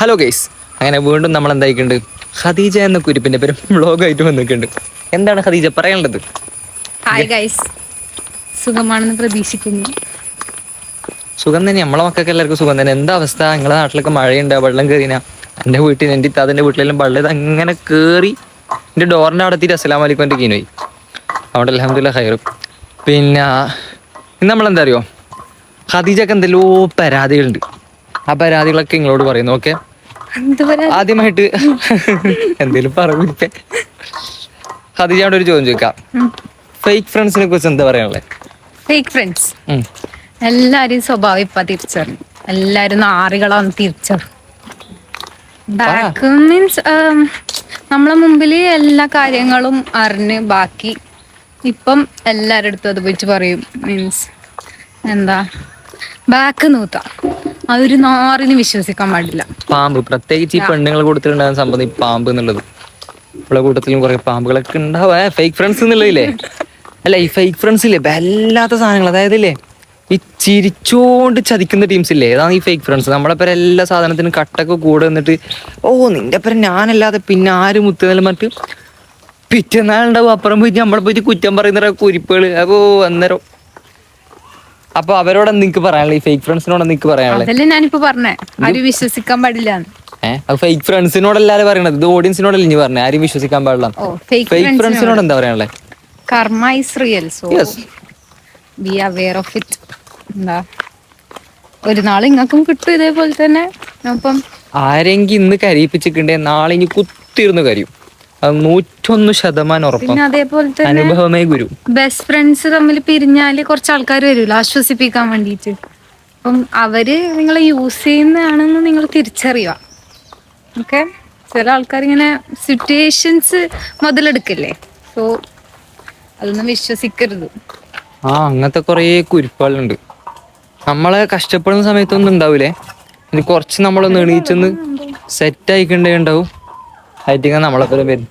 Hello guys, അങ്ങനെ വീണ്ടും നമ്മൾ എന്തായിട്ടുണ്ട്, ഖദീജ എന്ന കുരിപ്പിന്റെ പേര് വ്ളോഗായിട്ട് വന്നിട്ടുണ്ട്. എന്താണ് ഖദീജ പറയാനുള്ളത്? ഹായ് ഗൈസ്, സുഖമാണെന്ന് പ്രതീക്ഷിക്കുന്നു. സുഖം തന്നെ, നമ്മളെ മക്കൾക്ക് എല്ലാവർക്കും സുഖം തന്നെ. എന്താ അവസ്ഥ? നിങ്ങളുടെ നാട്ടിലൊക്കെ മഴയുണ്ട്, വെള്ളം കയറിനാ? എൻ്റെ വീട്ടിൽ എൻ്റെ ഇത്താതിൻ്റെ വീട്ടിലെല്ലാം വെള്ളം അങ്ങനെ കയറി എൻ്റെ ഡോറിൻ്റെ അവിടെ എത്തിയിട്ട് അസ്സലാമു അലൈക്കും എൻ്റെ കീനോയി. അവിടെ അൽഹംദുലില്ലാ ഖൈർ. പിന്നെ ഇന്ന് നമ്മളെന്താ അറിയോ, ഖദീജക്ക് എന്തെല്ലോ പരാതികളുണ്ട്. ആ പരാതികളൊക്കെ നിങ്ങളോട് പറയുന്നു. ഓക്കെ, ആദ്യമായിട്ട് എന്തേലും പറഞ്ഞിട്ട് ഖദീജയോട് ഒരു ചോദ്യം ചോദിക്കാം. ഫേക്ക് ഫ്രണ്ട്സിനെ കുറിച്ച് എന്താ പറയാനുള്ളത്? ഫേക്ക് ഫ്രണ്ട്സ് എല്ലാരും സ്വഭാവം ഇപ്പൊ തിരിച്ചറിഞ്ഞു. എല്ലാരും നാറികളാന്ന് തിരിച്ചറിഞ്ഞു. ബാക്ക് മീൻസ് നമ്മളെ മുമ്പില് എല്ലാ കാര്യങ്ങളും അറിഞ്ഞ് ബാക്കി ഇപ്പം എല്ലാരുടെ അടുത്തും അത് പോയിട്ട് പറയും. മീൻസ് എന്താ, ബാക്ക് നൂത്ത അതൊരു നാറിന് വിശ്വസിക്കാൻ പാടില്ല. പാമ്പ്, പ്രത്യേകിച്ച് ഈ പെണ്ണുങ്ങൾ കൂട്ടത്തിലുണ്ടാകുന്ന സംഭവം ഈ പാമ്പ് എന്നുള്ളത്. ഇവിടെ കൂട്ടത്തിലും കുറെ പാമ്പുകളൊക്കെ ഉണ്ടാവുക. ഫേക്ക് ഫ്രണ്ട്സ് എന്നുള്ളതില്ലേ, അല്ല ഈ ഫേക്ക് ഫ്രണ്ട്സ് ഇല്ലേ, വല്ലാത്ത സാധനങ്ങൾ. അതായത് ഇല്ലേ, ഈ ചിരിച്ചോണ്ട് ചതിക്കുന്ന ടീംസ് ഇല്ലേ, അതാണ് ഈ ഫേക്ക് ഫ്രണ്ട്സ്. നമ്മളെ പേരെ എല്ലാ സാധനത്തിനും കട്ടൊക്കെ കൂടെ വന്നിട്ട്, ഓ നിന്റെ പേരെ ഞാനല്ലാതെ പിന്നെ ആര് മുത്തുന്നാലും മറ്റ് പിറ്റേന്നാളുണ്ടാവും അപ്പുറം പോയിട്ട് നമ്മളെ പോയിട്ട് കുറ്റം പറയുന്ന കുരിപ്പുകൾ. അപ്പോ അന്നേരം അപ്പൊ അവരോട് നിനക്ക് പറയാനുള്ളത്, ഈ ഫേക്ക് ഫ്രണ്ട്സിനോട് നിനക്ക് പറയാനുള്ളത്? അതല്ലേ ഞാനിപ്പോ പറഞ്ഞേ, ആരും വിശ്വസിക്കാൻ പാടില്ല. അത് ഫേക്ക് ഫ്രണ്ട്സിനോടല്ലാതെ പറയണത്, ഇത് ഓഡിയൻസിനോടല്ലേ ഇനി പറഞ്ഞത് ആരും വിശ്വസിക്കാൻ പാടില്ല. ഫേക്ക് ഫ്രണ്ട്സിനോട് എന്താ പറയാനുള്ളത്? കർമ്മ is real, so be aware of it. എന്താ, ഒരു നാൾ ഇങ്ങക്കും കിട്ടും ഇതേപോലെ തന്നെ. അപ്പം ആരെങ്കിലും ഇന്ന് കരയിപ്പിച്ചിട്ടുണ്ടേ നാളെ ഇനി കുത്തിരുന്ന് കരയും. അത് 101% ഉറപ്പാണ്. പിന്നെ അതേപോലെ തന്നെ അനുഭവമേ ഗുരു. ബെസ്റ്റ് ഫ്രണ്ട്സ് തമ്മിൽ പിരിഞ്ഞാല് കുറച്ച് ആൾക്കാർ വരുമല്ലോ ആശ്വസിപ്പിക്കാൻ വേണ്ടിയിട്ട്. അപ്പം അവര് നിങ്ങളെ യൂസ് ചെയ്യുന്നതാണെന്ന് നിങ്ങൾ തിരിച്ചറിയുക. ഓക്കെ, ചില ആൾക്കാർ ഇങ്ങനെ സിറ്റുവേഷൻസ് മുതലെടുക്കല്ലേ, സോ അതൊന്നും വിശ്വസിക്കരുത്. അങ്ങനത്തെ കുറേ കുരിപ്പുകളുണ്ട്. നമ്മളെ കഷ്ടപ്പെടുന്ന സമയത്തൊന്നും ഉണ്ടാവൂലേ, ഇനി കുറച്ച് നമ്മളൊന്ന് എണീച്ചൊന്ന് സെറ്റ് ആയിക്കണ്ടേ ഉണ്ടാവും. ആയിട്ടിങ്ങ നമ്മളെ പേരും വരും.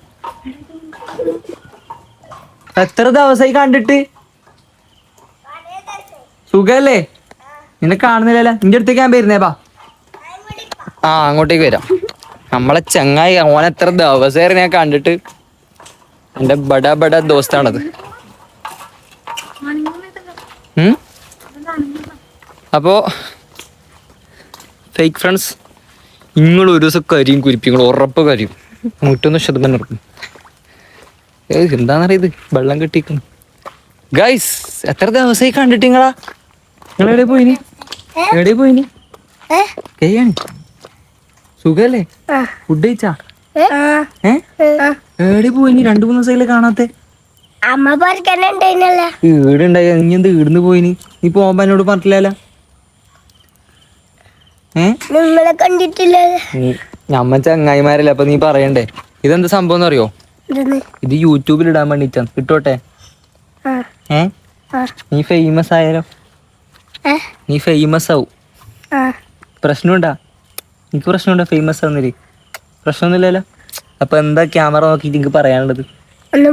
എത്ര ദിവസമായി കണ്ടിട്ട്? സുഖല്ലേ? നിന്നെ കാണുന്നില്ലല്ലോ. നിന്റെ അടുത്തേക്ക് ഞാൻ വരുന്നേ, ബാ. അങ്ങോട്ടേക്ക് വരാം. നമ്മളെ ചങ്ങായി, ഓൻ എത്ര ദിവസമായി ഞാൻ കണ്ടിട്ട്. എന്റെ ബഡ ദോസ്താണത്. അപ്പോ ഫേക്ക് ഫ്രണ്ട്സ്, നിങ്ങൾ ഒരു ദിവസം കരിയും കുരിപ്പിങ്ങൾ ഉറപ്പ് കരിയും. 101% ഉറക്കും. എന്താന്നറിയത്, വെള്ളം കെട്ടിക്കുന്നു. ഗൈസ്, എത്ര ദിവസമായി കണ്ടിട്ട് നിങ്ങളാ? നിങ്ങൾ എവിടെ പോയിനി? എവിടെ പോയിനി? കയ്യാണ് സുഖല്ലേ? ഫുഡ് കഴിച്ചാ? എവിടെ പോയിനി? 2-3 ദിവസമായില്ലേ കാണാത്തെ? ഈടുണ്ടായി. നീ എന്ത് ഈടുന്ന് പോയിനി? നീ പോകുമ്പോ എന്നോട് പറഞ്ഞില്ലല്ലോ. നമ്മ ചങ്ങായിമാരല്ലേ, അപ്പൊ നീ പറയണ്ടേ. ഇതെന്താ സംഭവം എന്ന് അറിയോ? ഇത് യൂട്യൂബിൽ ഇടാൻ വേണ്ടിട്ടാ. കിട്ടോട്ടെ? നീ ഫേമസ് ആയാലോ? നീ ഫേമസ് ആവും. പ്രശ്നമുണ്ടാ? എനിക്ക് പ്രശ്നമുണ്ടോ ഫേമസ് ആവുന്നില്ലേ? പ്രശ്നമൊന്നുമില്ലല്ലോ. അപ്പൊ എന്താ ക്യാമറ നോക്കിട്ട് എനിക്ക് പറയാനുള്ളത്? അങ്ങനെ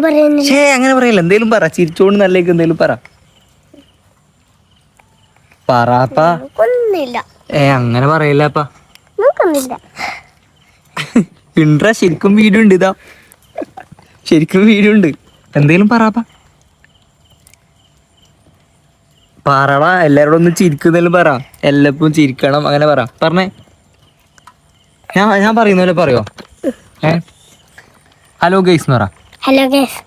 പറയല്ല, എന്തേലും പറ. ചിരിച്ചോണ്ട് നല്ലേക്ക് എന്തേലും പറ. പറയാപ്പാ. അങ്ങനെ പറയില്ലപ്പാ. ഇൻട്രാ, ശരിക്കും വീഡിയോ ഉണ്ട്. ഇതാ ശരിക്കും വീഡിയോ ഉണ്ട്. എന്തേലും പറയാപ്പാ. പറടാ, എല്ലാരോടും ഒന്ന് ചിരിക്കുന്നേലും പറ. എല്ലാപ്പും ചിരിക്കണം, അങ്ങനെ പറ. പറഞ്ഞേ, ഞാൻ പറയുന്ന പോലെ പറയോ? ഹലോ ഗൈസ് എന്ന് പറ. Hello guys.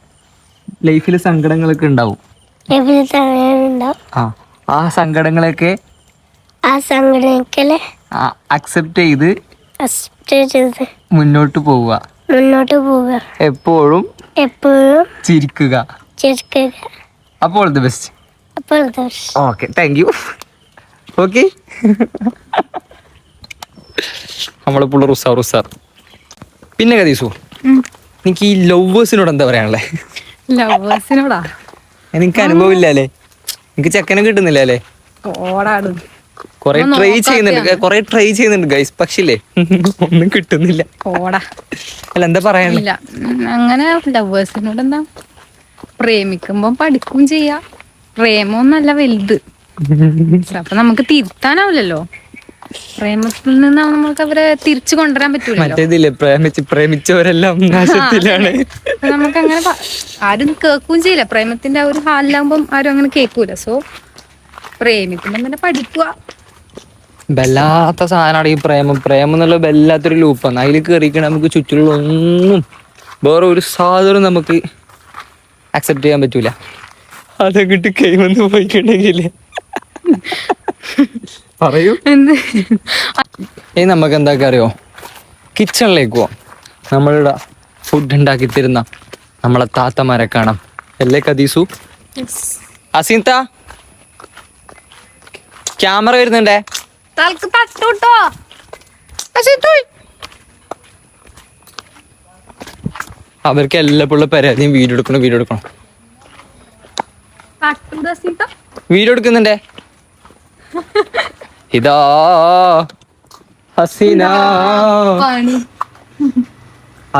ലൈഫിൽ സങ്കടങ്ങളൊക്കെ ഉണ്ടാവും. ആ സങ്കടങ്ങളൊക്കെ അക്സെപ്റ്റ് ചെയ്ത് മുന്നോട്ട് പോവുക. എപ്പോഴും ചിരിക്കുക. അപ്പോൾ the best. Okay, thank you. Okay, നമ്മളെ പുള്ള റുസാർ. പിന്നെ കദീസു, എനിക്ക് ഈ ലവേഴ്സിനോട് എന്താ പറയാനുള്ളത്? ലവേഴ്സിനോടാ എനിക്ക് അനുഭവം ഇല്ലല്ലേ. എനിക്ക് ചെക്കനെ കിട്ടുന്നില്ല അല്ലേ? കൊറേ ട്രൈ ചെയ്യുന്നുണ്ട് ഗൈസ്, പക്ഷേ ഒന്നും കിട്ടുന്നില്ല. അല്ല, എന്താ പറയാനില്ല? അങ്ങനെ ലവേഴ്സിനോട് എന്താ, പ്രേമിക്കുമ്പോ പഠിക്കും ചെയ്യാ. പ്രേമൊന്നല്ല വലുത്. അപ്പൊ നമുക്ക് തിരുത്താനാവില്ലല്ലോ. പ്രേമത്തിൽ നിന്ന് നമുക്ക് അവരെ തിരിച്ചു കൊണ്ടുവരാൻ പറ്റൂല. മറ്റേതില്ലേ പ്രേമിച്ചവരെല്ലാം നാശത്തിലാണ്. നമുക്ക് അങ്ങനെ ആരും കേൾക്കുകയും ചെയ്യില്ല. പ്രേമത്തിന്റെ ആ ഒരു ഹാലിലാകുമ്പം ആരും അങ്ങനെ കേൾക്കൂല. സോ പ്രേമിക്കുമ്പോ തന്നെ പഠിക്കുക. വല്ലാത്ത സാധനമാണ് ഈ പ്രേമം. പ്രേമം എന്നുള്ള വല്ലാത്തൊരു ലൂപ്പാണ്. അതിൽ കയറിക്കണ നമുക്ക് ചുറ്റിലുള്ള ഒന്നും വേറെ ഒരു സാധനം നമുക്ക് അക്സെപ്റ്റ് ചെയ്യാൻ പറ്റൂല. അതങ്ങിട്ട് കൈവന്ന് പോയിട്ടുണ്ടെങ്കിൽ പറയൂ. ഇനി നമുക്ക് എന്താ അറിയോ, കിച്ചണിലേക്ക് പോവാം. നമ്മളിവിടെ ഫുഡ് ഉണ്ടാക്കി തരുന്ന നമ്മളെ താത്തമാരെ കാണാം. അല്ലേ കദീസു? അസീന്ത ക്യാമറ വരുന്നുണ്ടേ. അവർക്ക് എല്ലാപ്പോഴുള്ള പരാതിയും വീഡിയോ എടുക്കണം. വീഡിയോ എടുക്കുന്നുണ്ടേ. ഇതാ ഹസീന.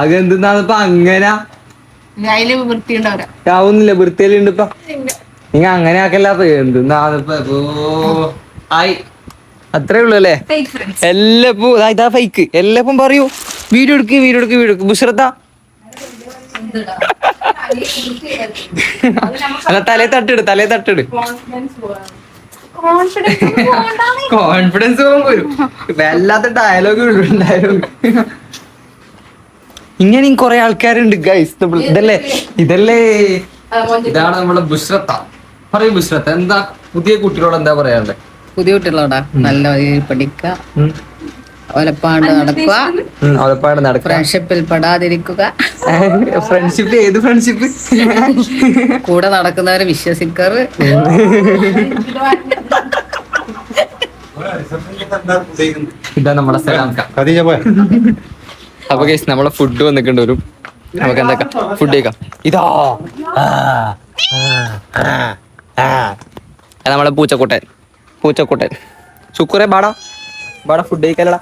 അതെന്താന്നിപ്പ അങ്ങനെ ആവുന്നില്ല, വൃത്തിയിലുണ്ട് ഇപ്പൊ. നിങ്ങ അങ്ങനെ ആക്കല്ല. എന്തെന്നാന്നിപ്പോ ആയി അത്രേ ഉള്ളു അല്ലേ? എല്ലപ്പോ ഇതാ ഫൈക്ക്. എല്ലപ്പം പറയൂ വീഡിയോ എടുക്ക് ബുസ്രത്ത. അല്ല തലേ തട്ടിട്. കോൺഫിഡൻസ് വരും. വല്ലാത്ത ഡയലോഗ്. ഇങ്ങനെ കൊറേ ആൾക്കാരുണ്ട് ഗൈസ്. ഇതാണ് നമ്മളെ ബുസ്രത്ത. പറയൂ ബുസ്രത്ത, എന്താ പുതിയ കുട്ടികളോട് എന്താ പറയാനുള്ളത്? പുതിയ കുട്ടികളോടാ നല്ല പഠിക്കുക, ഒലപ്പാണ്ട് നടക്കുക, ഫ്രണ്ട്ഷിപ്പിൽ പെടാതിരിക്കുക. ഫ്രണ്ട്ഷിപ്പ്? ഏത് ഫ്രണ്ട്ഷിപ്പ്? കൂടെ നടക്കുന്നവരെ വിശ്വസിക്കാറ്. ഇതാ നമ്മളെ സ്ഥലം. അപ്പൊ ഗൈസ് നമ്മളെ ഫുഡ് വന്നിട്ടുണ്ട്. നമുക്ക് എന്താക്കാം, ഫുഡ് കഴിക്കാം. ഇതാ നമ്മളെ പൂച്ചക്കുട്ടൻ ശുക്രേ ബാടാ ഫുഡ് കഴിക്കാലടാ.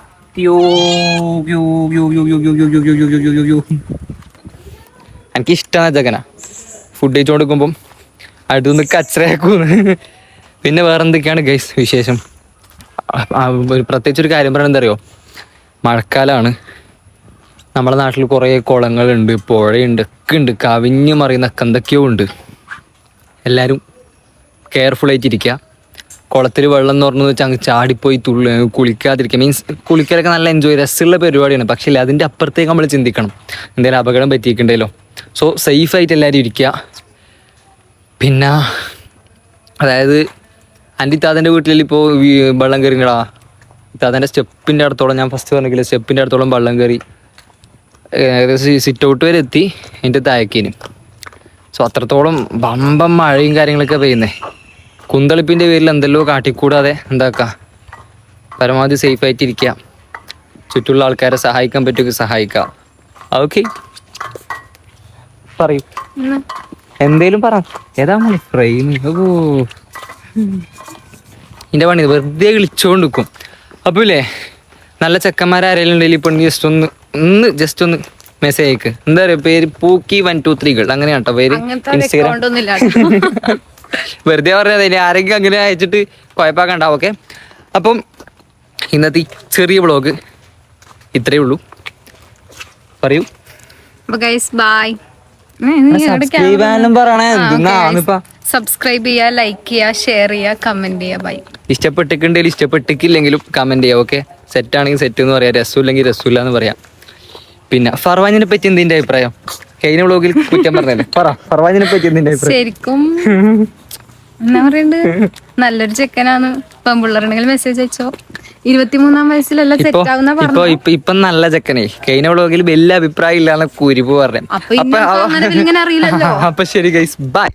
എനിക്ക് ഇഷ്ടമാണ് ജഗന ഫുഡ് കഴിച്ചു കൊടുക്കുമ്പം അടുത്തുനിന്ന് കച്ചറയാക്കൂന്ന്. പിന്നെ വേറെ എന്തൊക്കെയാണ് ഗൈസ് വിശേഷം? പ്രത്യേകിച്ച് ഒരു കാര്യം പറയാൻ എന്താ അറിയോ, മഴക്കാലമാണ്. നമ്മുടെ നാട്ടിൽ കുറേ കുളങ്ങളുണ്ട്, പുഴയുണ്ട്, ഒക്കെ ഉണ്ട്. കവിഞ്ഞു മറിയുന്നൊക്കെ എന്തൊക്കെയോ ഉണ്ട്. എല്ലാവരും കെയർഫുൾ ആയിട്ടിരിക്കുക. കുളത്തിൽ വെള്ളം എന്ന് പറഞ്ഞു വെച്ചാൽ അങ്ങ് ചാടിപ്പോയി കുളിക്കാതിരിക്കുക. മീൻസ് കുളിക്കലൊക്കെ നല്ല എൻജോയ് രസമുള്ള പരിപാടിയാണ്. പക്ഷേ ഇല്ല, അതിൻ്റെ അപ്പുറത്തേക്ക് നമ്മൾ ചിന്തിക്കണം, എന്തെങ്കിലും അപകടം പറ്റിയിട്ടുണ്ടല്ലോ. സോ സേഫായിട്ട് എല്ലാവരും ഇരിക്കുക. പിന്നെ അതായത് എൻ്റെ ഇത്താതൻ്റെ വീട്ടിൽ ഇപ്പോൾ വെള്ളം കയറിങ്ങടാ. ഇത്താതൻ്റെ സ്റ്റെപ്പിൻ്റെ അടുത്തോളം, ഞാൻ ഫസ്റ്റ് പറഞ്ഞില്ല, സ്റ്റെപ്പിൻ്റെ അടുത്തോളം വെള്ളം കയറി. ഏകദേശം സിറ്റ് ഔട്ട് വരെ എത്തി എൻ്റെ താഴേക്കിന്. സോ അത്രത്തോളം ബമ്പം മഴയും കാര്യങ്ങളൊക്കെ പെയ്യുന്നേ. കുന്തളിപ്പിൻ്റെ പേരിൽ എന്തെല്ലോ കാട്ടിക്കൂടാതെ എന്താക്കുക, പരമാവധി സേഫായിട്ടിരിക്കുക. ചുറ്റുള്ള ആൾക്കാരെ സഹായിക്കാൻ പറ്റുമെങ്കിൽ സഹായിക്കുക. ഓക്കെ, പറയൂ എന്തേലും പറ. ഏതാ ഫ്രെയിം? ഇതിൻ്റെ പണി വെറുതെ വിളിച്ചോണ്ട് നിൽക്കും. അപ്പോൾ ഇല്ലേ, നല്ല ചെക്കന്മാരാരെങ്കിലും ഉണ്ടെങ്കിൽ ഇപ്പം ജസ്റ്റ് ഒന്ന് മെസ്സേജ് അയക്ക്. എന്താ പറയുക, പേര് പൂക്കി 123 ഗേൾ അങ്ങനെയാണ് കേട്ടോ പേര്. ഇൻസ്റ്റാഗ്രാം വെറുതെ പറയാതെ ആരെങ്കിലും അങ്ങനെ അയച്ചിട്ട് കുഴപ്പമാക്കണ്ടാവും. ഓക്കെ, അപ്പം ഇന്നത്തെ ചെറിയ വ്ളോഗ് ഇത്രയേ ഉള്ളൂ. പറയൂ. സബ്സ്ക്രൈബ് ചെയ്യുക, ലൈക്ക് ചെയ്യുക, ഷെയർ ചെയ്യുക, കമന്റ് ചെയ്യുക. ബൈ. ഇഷ്ടപ്പെട്ടിട്ടുണ്ടെങ്കിലും ഇഷ്ടപ്പെട്ടിട്ടില്ലെങ്കിലും കമന്റ് ചെയ്യാം. ഓക്കെ, സെറ്റ് ആണെങ്കിൽ സെറ്റ് എന്ന് പറയാം, രസമില്ലെങ്കിൽ രസമില്ല എന്ന് പറയാം. പിന്നെ ഫർവാനിനെ പറ്റി എന്തിന്റെ അഭിപ്രായം? കഴിഞ്ഞ വ്ളോഗിൽ കുറ്റം പറഞ്ഞല്ലേ, പറ ഫർവാനിനെ പറ്റി എന്തിന്റെ അഭിപ്രായം? ശരിക്കും എന്നാ പറയണ്ട്, നല്ലൊരു ചെക്കനാന്ന്. പെൺപിള്ളേരുണ്ടെങ്കിൽ മെസ്സേജ് അയച്ചോ. 23-ാം വയസ്സിലല്ല സെറ്റ് ആവുന്ന പറഞ്ഞു. ഇപ്പൊ നല്ല ചെക്കനേ. കഴിഞ്ഞ വ്ളോഗിൽ വലിയ അഭിപ്രായം ഇല്ലാന്ന് കുരിപ്പ് പറഞ്ഞു. അപ്പൊ ശരി ഗൈസ്, ബൈ.